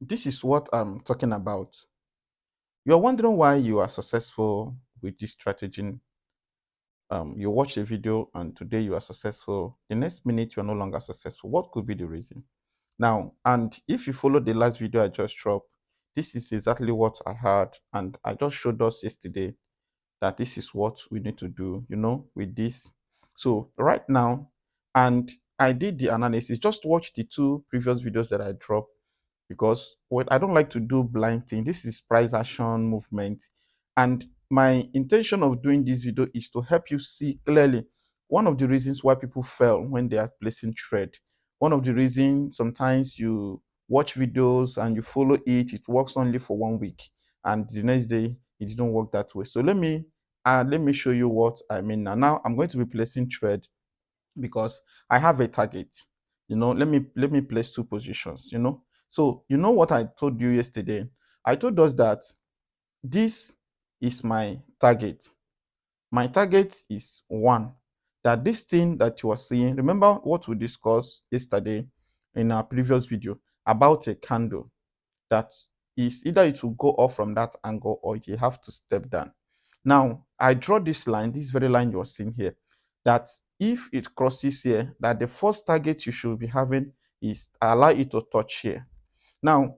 This is what I'm talking about. You're wondering why you are successful with this strategy. You watch a video and today you are successful. The next minute you are no longer successful. What could be the reason? Now, and if you follow the last video I just dropped, this is exactly what I had, and I just showed us yesterday that this is what we need to do, with this. So right now, and I did the analysis. Just watch the two previous videos that I dropped, because what I don't like to do blind thing. This is price action movement, and my intention of doing this video is to help you see clearly one of the reasons why people fail when they are placing trade. One of the reasons sometimes you watch videos and you follow it works only for 1 week, and the next day it didn't work that way. So let me show you what I mean now. Now I'm going to be placing trade because I have a target. Let me place two positions. So what I told you yesterday? I told us that this is my target. My target is one. That this thing that you are seeing, remember what we discussed yesterday in our previous video about a candle, that is either it will go up from that angle or you have to step down. Now, I draw this line, this very line you're seeing here, that if it crosses here, that the first target you should be having is allow it to touch here. Now,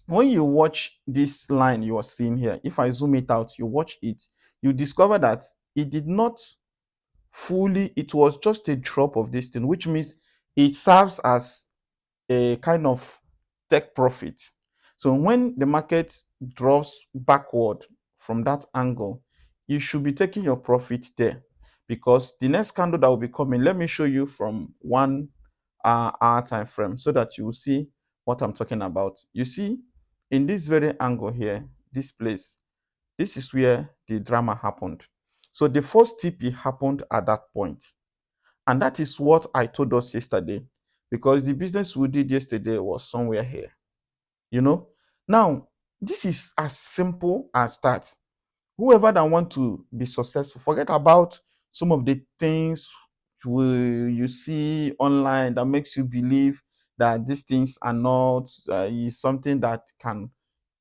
when you watch this line you are seeing here, if I zoom it out, you watch it, you discover that it did not fully, it was just a drop of this thing, which means it serves as a kind of take profit. So when the market drops backward from that angle, you should be taking your profit there, because the next candle that will be coming, let me show you from 1 hour time frame so that you will see what I'm talking about. You see, in this very angle here, this place, this is where the drama happened. So the first TP happened at that point. And that is what I told us yesterday, because the business we did yesterday was somewhere here. You know, now this is as simple as that. Whoever that want to be successful, forget about some of the things you see online that makes you believe that these things are not is something that can.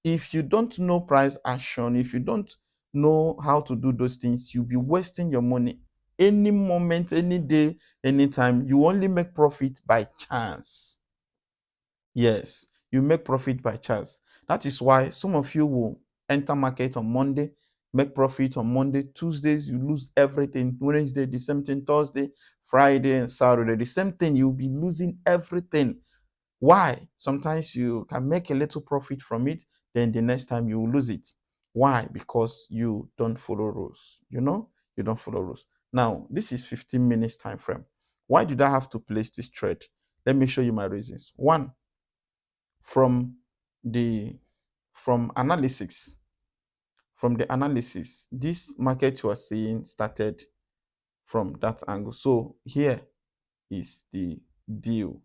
If you don't know price action, if you don't know how to do those things, you'll be wasting your money any moment, any day, anytime. You only make profit by chance. Yes, you make profit by chance. That is why some of you will enter market on Monday, make profit on Monday. Tuesdays, you lose everything. Wednesday, the same thing. Thursday, Friday, and Saturday, the same thing. You'll be losing everything. Why? Sometimes you can make a little profit from it, then the next time you will lose it. Why? Because you don't follow rules. You don't follow rules. Now, this is 15 minutes time frame. Why did I have to place this trade? Let me show you my reasons. One, from the from analysis, this market you are seeing started from that angle. So here is the deal.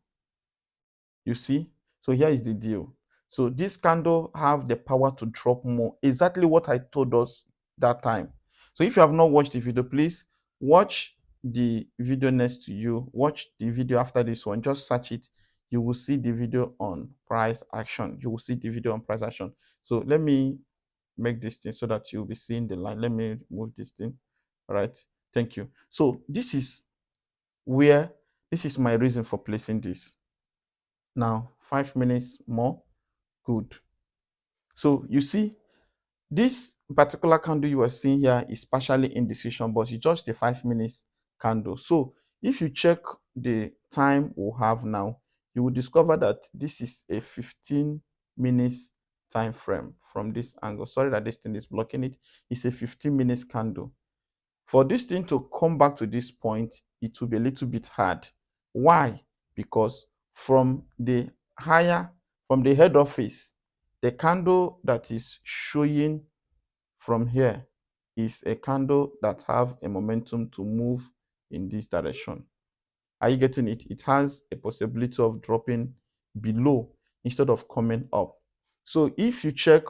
You see? So here is the deal. So this candle have the power to drop more. Exactly what I told us that time. So if you have not watched the video, please watch the video next to you. Watch the video after this one. Just search it. You will see the video on price action. You will see the video on price action. So let me make this thing so that you'll be seeing the line. Let me move this thing. All right. Thank you. So this is my reason for placing this. Now 5 minutes more. Good. So you see, this particular candle you are seeing here is partially indecision, but it's just a 5 minutes candle. So if you check the time we have now, you will discover that this is a 15 minutes time frame from this angle. Sorry that this thing is blocking it. It's a 15 minutes candle. For this thing to come back to this point, it will be a little bit hard. Why? Because from the head office, the candle that is showing from here is a candle that have a momentum to move in this direction. Are you getting it? It has a possibility of dropping below instead of coming up. So if you check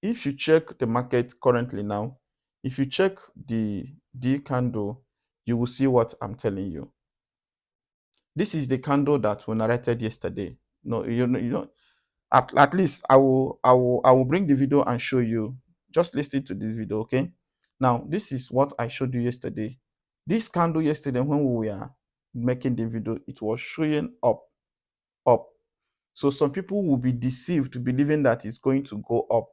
the market currently now, if you check the D candle, you will see what I'm telling you. This is the candle that we narrated yesterday. No, you know, At least I will bring the video and show you. Just listen to this video, okay? Now, this is what I showed you yesterday. This candle yesterday when we were making the video, it was showing up. So some people will be deceived believing that it's going to go up.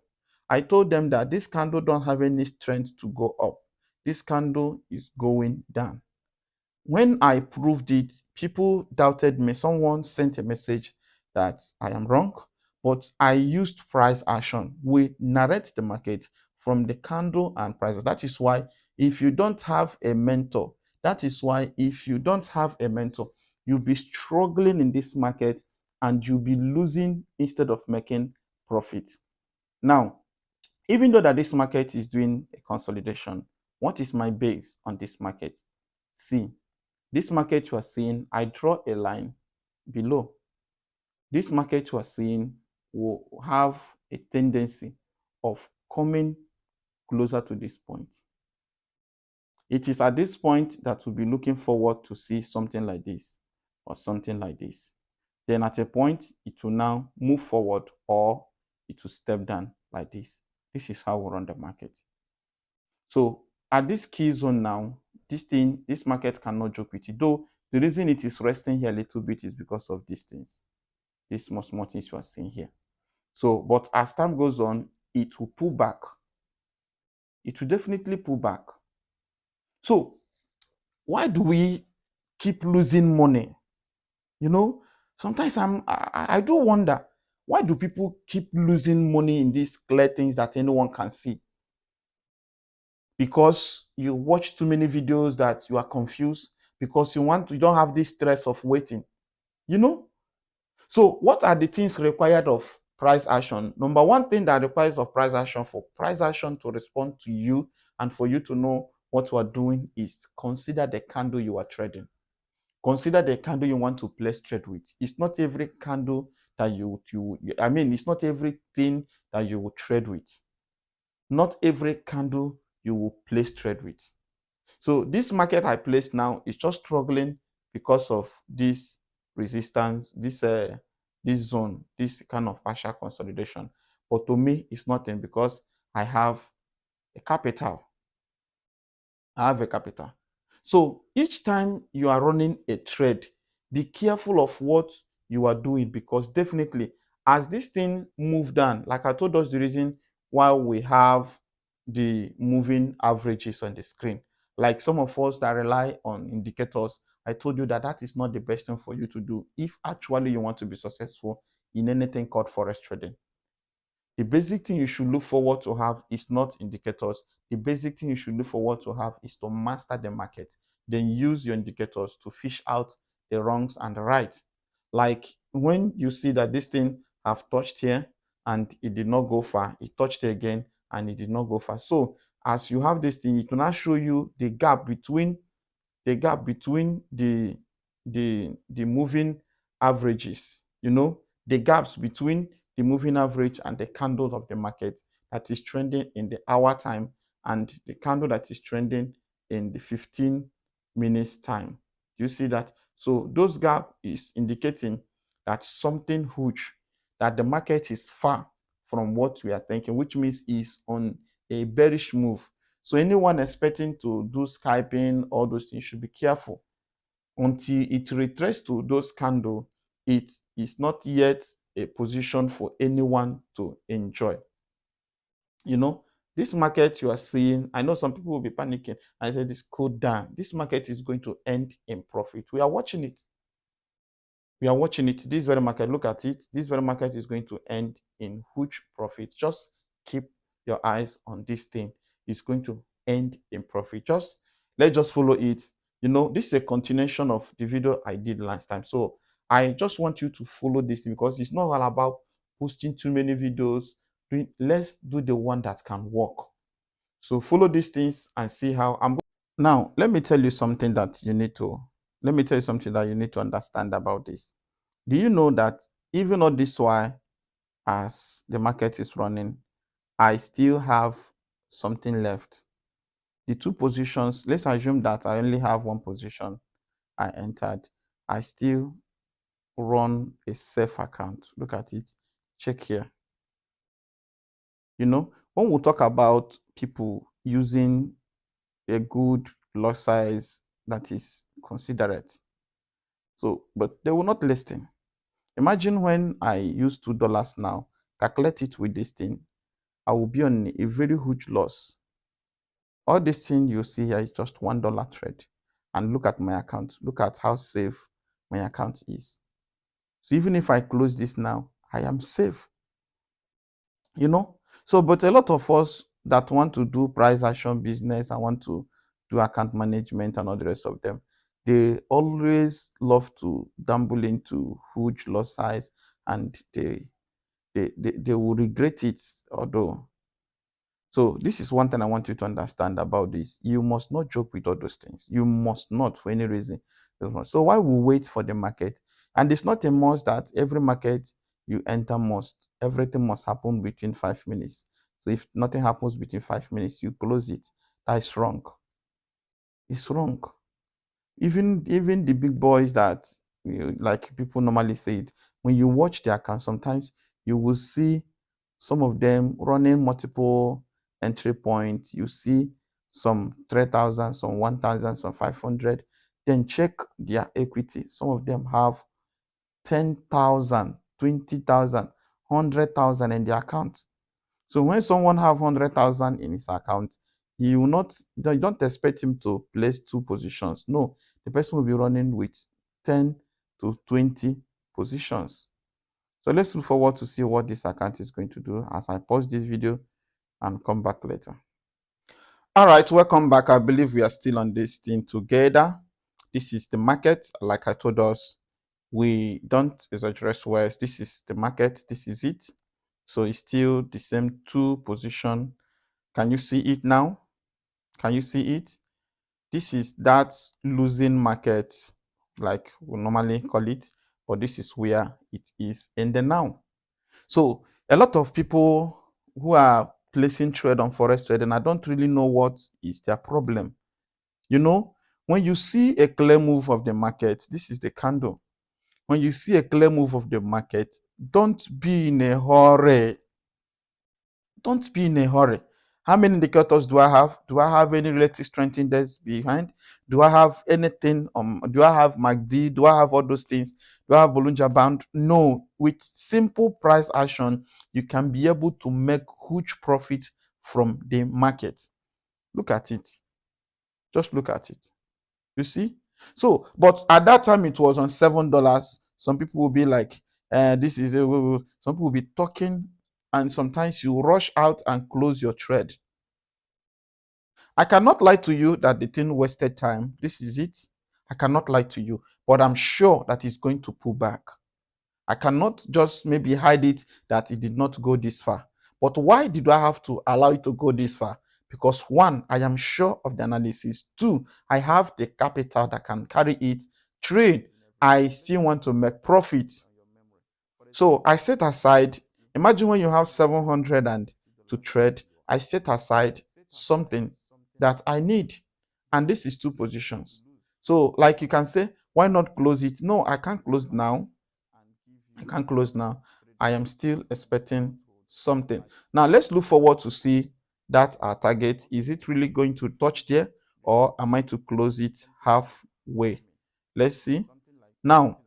I told them that this candle don't have any strength to go up. This candle is going down. When I proved it, people doubted me. Someone sent a message that I am wrong, but I used price action. We narrate the market from the candle and prices. That is why if you don't have a mentor, you'll be struggling in this market and you'll be losing instead of making profit. Now, even though that this market is doing a consolidation, what is my base on this market? See, this market you are seeing, I draw a line below. This market you are seeing will have a tendency of coming closer to this point. It is at this point that we'll be looking forward to see something like this or something like this. Then at a point, it will now move forward or it will step down like this. This is how we run the market. So at this key zone now, this market cannot joke with it. Though the reason it is resting here a little bit is because of these things, these small things you are seeing here. So, but as time goes on, it will pull back. It will definitely pull back. So why do we keep losing money? You know, sometimes I do wonder, why do people keep losing money in these clear things that anyone can see? Because you watch too many videos that you are confused, because you don't have this stress of waiting, you know. So what are the things required of price action? Number one thing that requires of price action, for price action to respond to you and for you to know what you are doing, is consider the candle you are trading. Consider the candle you want to place trade with. It's not every candle that it's not everything that you will trade with. Not every candle you will place trade with. So this market I placed now is just struggling because of this resistance, this zone, this kind of partial consolidation. But to me, it's nothing because I have a capital. So each time you are running a trade, be careful of what you are doing, because definitely as this thing move down, like I told us the reason why we have the moving averages on the screen. Like some of us that rely on indicators, I told you that that is not the best thing for you to do if actually you want to be successful in anything called forex trading. The basic thing you should look forward to have is not indicators. The basic thing you should look forward to have is to master the market. Then use your indicators to fish out the wrongs and the rights. Like when you see that this thing have touched here and it did not go far, it touched again and it did not go far. So as you have this thing, it will now show you the gap between the moving averages, the gaps between the moving average and the candles of the market that is trending in the hour time and the candle that is trending in the 15 minutes time. You see that? So those gap is indicating that something huge, that the market is far from what we are thinking, which means is on a bearish move. So anyone expecting to do scalping, all those things, should be careful. Until it retraces to those candles, it is not yet a position for anyone to enjoy. This market you are seeing, I know some people will be panicking. I said this cool down. This market is going to end in profit. We are watching it. This very market, look at it. This very market is going to end in huge profit. Just keep your eyes on this thing. It's going to end in profit. Let's just follow it. This is a continuation of the video I did last time. So I just want you to follow this, because it's not all about posting too many videos. Let's do the one that can work. So follow these things and see how I'm. Now, let me tell you something that you need to understand about this. Do you know that even on this while, as the market is running, I still have something left? The two positions, let's assume that I only have one position I entered. I still run a safe account. Look at it. Check here. When we talk about people using a good lot size that is considerate, but they will not listen. Imagine when I use $2 now, calculate it with this thing, I will be on a very huge loss. All this thing you see here is just $1 trade. And look at my account. Look at how safe my account is. So even if I close this now, I am safe. But a lot of us that want to do price action business and want to do account management and all the rest of them, they always love to gamble into huge loss size, and they will regret it. Although, so this is one thing I want you to understand about this: you must not joke with all those things. You must not, for any reason. So why we wait for the market? And it's not a must that every market you enter everything must happen between 5 minutes. So if nothing happens between 5 minutes, you close it. That's wrong. It's wrong. Even the big boys that, like people normally say it, when you watch their account, sometimes you will see some of them running multiple entry points. You see some 3,000, some 1,000, some 500. Then check their equity. Some of them have 10,000, 20,000, 100,000 in their account. So when someone have 100,000 in his account, you will not, you don't expect him to place two positions. No, the person will be running with 10 to 20 positions. So let's look forward to see what this account is going to do as I pause this video and come back later. All right, welcome back. I believe we are still on this thing together. This is the market. Like I told us, we don't exaggerate words. This is the market. This is it. So it's still the same two position. Can you see it now? Can you see it? This is that losing market, like we normally call it, but this is where it is in the now. So a lot of people who are placing trade on forex trading, I don't really know what is their problem. When you see a clear move of the market, this is the candle. When you see a clear move of the market, don't be in a hurry. Don't be in a hurry. How many indicators do I have? Do I have any relative strength index behind? Do I have anything? Do I have MACD? Do I have all those things? Do I have Bollinger Band? No. With simple price action, you can be able to make huge profit from the market. Look at it. Just look at it. You see? So, but at that time it was on $7. Some people will be like, this is some people will be talking, and sometimes you rush out and close your trade. I cannot lie to you that the thing wasted time. This is it. I cannot lie to you, but I'm sure that it's going to pull back. I cannot just maybe hide it that it did not go this far. But why did I have to allow it to go this far? Because one, I am sure of the analysis. Two, I have the capital that can carry it. Three, I still want to make profit. So I set aside, imagine when you have 700 and to trade, I set aside something that I need. And this is two positions. So like you can say, why not close it? No, I can't close now. I can't close now. I am still expecting something. Now let's look forward to see that our target. Is it really going to touch there, or am I to close it halfway? Let's see. Now,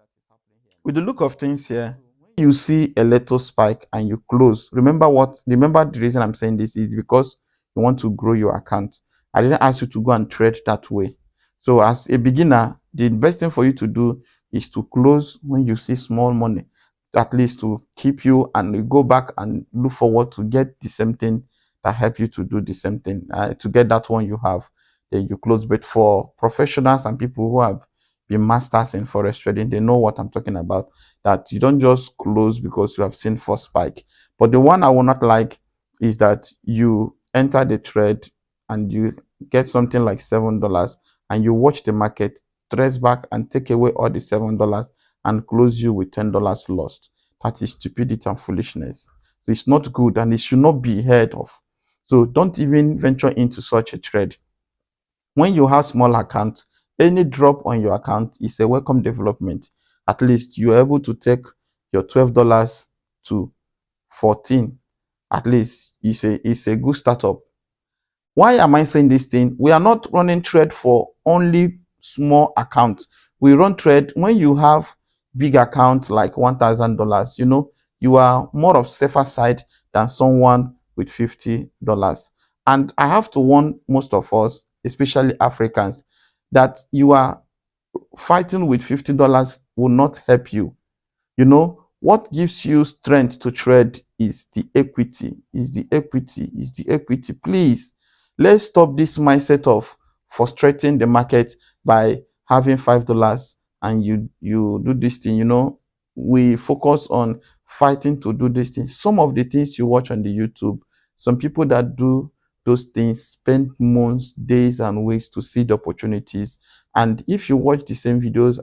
with the look of things here, you see a little spike and you close. Remember the reason I'm saying this is because you want to grow your account. I didn't ask you to go and trade that way. So as a beginner, the best thing for you to do is to close when you see small money, at least to keep you, and you go back and look forward to get the same thing that help you to do the same thing, to get that one you have. Then you close. But for professionals and people who have been masters in forex trading, they know what I'm talking about, that you don't just close because you have seen first spike. But the one I will not like is that you enter the trade and you get something like $7 and you watch the market trace back and take away all the $7 and close you with $10 lost. That is stupidity and foolishness. So it's not good and it should not be heard of. So don't even venture into such a trade. When you have small accounts, any drop on your account is a welcome development. At least you're able to take your $12 to 14 at least is a good startup. Why am I saying this thing? We are not running trade for only small accounts. We run trade when you have big account like $1,000. You are more of safer side than someone with $50. And I have to warn most of us, especially Africans, that you are fighting with $50 will not help you. What gives you strength to trade is the equity, Please, let's stop this mindset of frustrating the market by having $5 and you do this thing. We focus on fighting to do this thing. Some of the things you watch on the YouTube, some people that do those things spend months, days, and weeks to see the opportunities. And if you watch the same videos